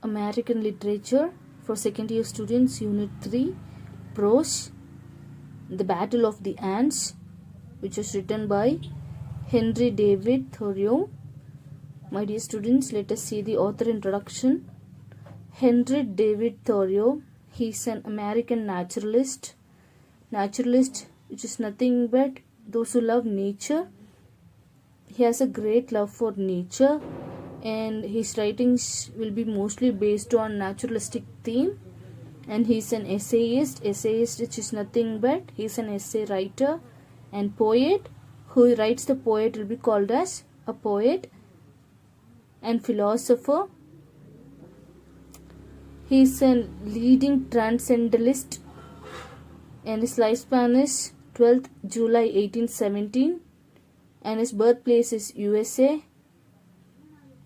American Literature for second year students, Unit 3, Prose, The Battle of the Ants, which was written by Henry David Thoreau. My dear students, let us see the author introduction. Henry David Thoreau, he is an American naturalist, which is nothing but those who love nature. He has a great love for nature, and his writings will be mostly based on naturalistic theme. And he is an essayist, which is nothing but he is an essay writer, and poet. Who writes the poet will be called as a poet, and philosopher. He is a leading transcendentalist, and his lifespan is 12th July 1817, and his birthplace is USA,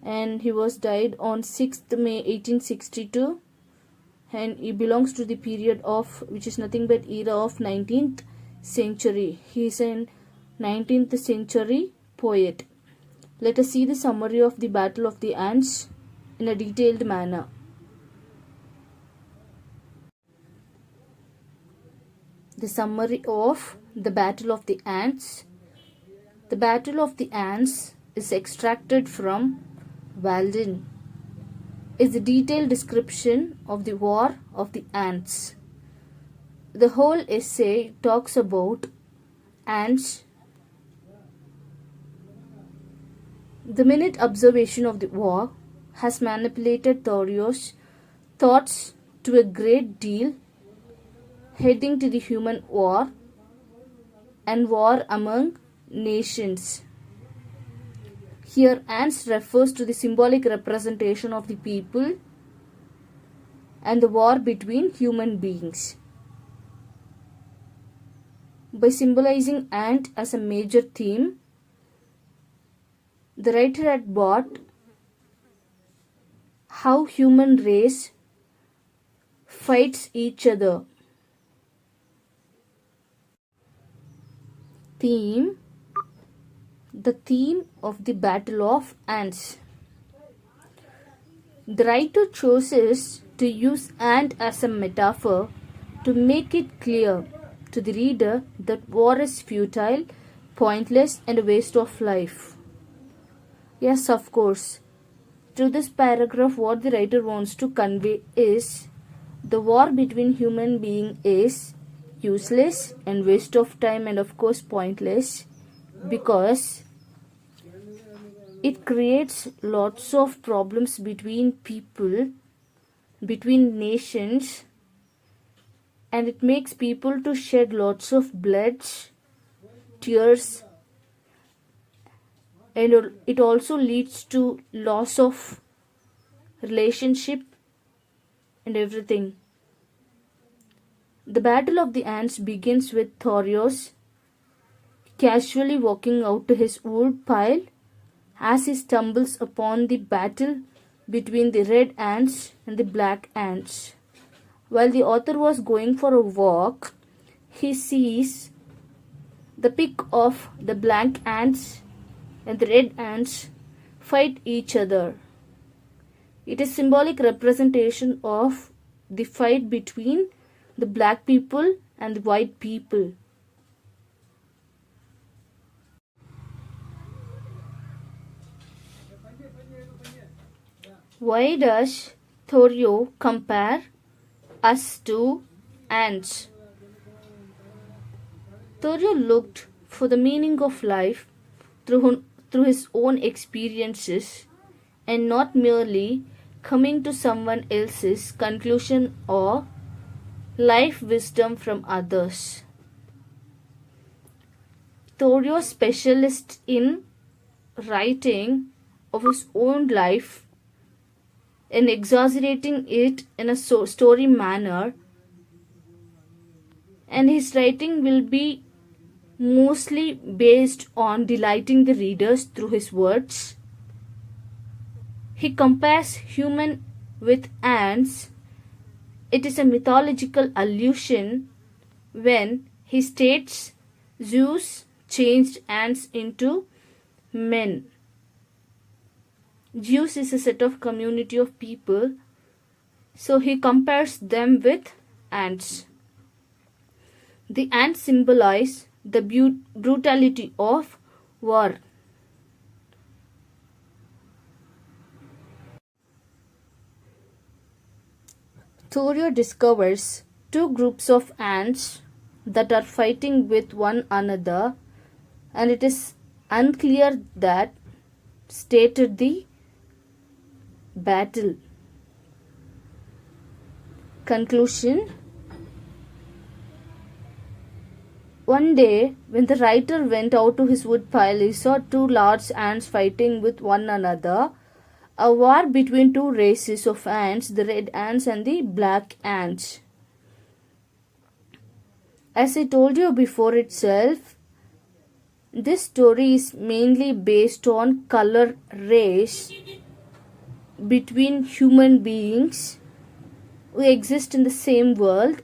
and he was died on 6th May 1862, and he belongs to the period of which is nothing but era of 19th century. He is an 19th century poet. Let us see the summary of the Battle of the Ants in a detailed manner. The summary of the Battle of the Ants. The Battle of the Ants is extracted from Walden. Is a detailed description of the War of the Ants. The whole essay talks about ants. The minute observation of the war has manipulated Thoreau's thoughts to a great deal, heading to the human war and war among nations. Here, ants refers to the symbolic representation of the people and the war between human beings. By symbolizing ant as a major theme, the writer had brought how human race fights each other. Theme: the theme of the Battle of Ants. The writer chooses to use ant as a metaphor to make it clear to the reader that war is futile, pointless, and a waste of life. Yes, of course. Through this paragraph, what the writer wants to convey is the war between human beings is useless and waste of time, and of course pointless, because it creates lots of problems between people, between nations, and it makes people to shed lots of blood, tears, and it also leads to loss of relationship and everything. The Battle of the Ants begins with Thoreau's casually walking out to his wood pile as he stumbles upon the battle between the red ants and the black ants. While the author was going for a walk, he sees the pick of the black ants and the red ants fight each other. It is symbolic representation of the fight between the black people and the white people. Why does Thoreau compare us to ants? Thoreau looked for the meaning of life through his own experiences and not merely coming to someone else's conclusion or life wisdom from others. Thoreau, specialist in writing of his own life and exaggerating it in a story manner, and his writing will be mostly based on delighting the readers through his words. He compares human with ants. It is a mythological allusion when he states Zeus changed ants into men. Zeus is a set of community of people So he compares them with ants. The ants symbolize the brutality of war. Thoreau discovers two groups of ants that are fighting with one another, and it is unclear that stated the battle. Conclusion. One day, when the writer went out to his woodpile, he saw two large ants fighting with one another. A war between two races of ants, the red ants and the black ants. As I told you before itself, this story is mainly based on color race between human beings who exist in the same world.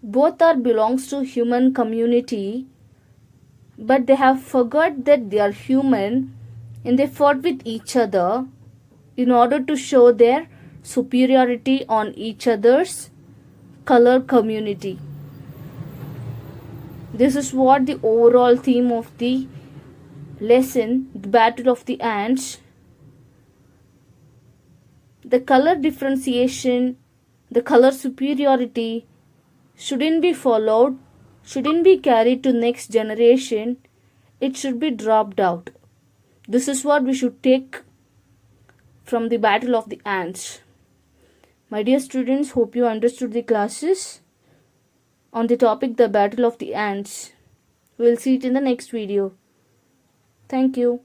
Both are belongs to human community, but they have forgot that they are human, and they fought with each other in order to show their superiority on each other's color community. This is what the overall theme of the lesson, the Battle of the Ants. The color differentiation, the color superiority shouldn't be followed, shouldn't be carried to next generation. It should be dropped out. This is what we should take from the Battle of the Ants. My dear students, hope you understood the classes on the topic the Battle of the Ants. We'll see it in the next video. Thank you.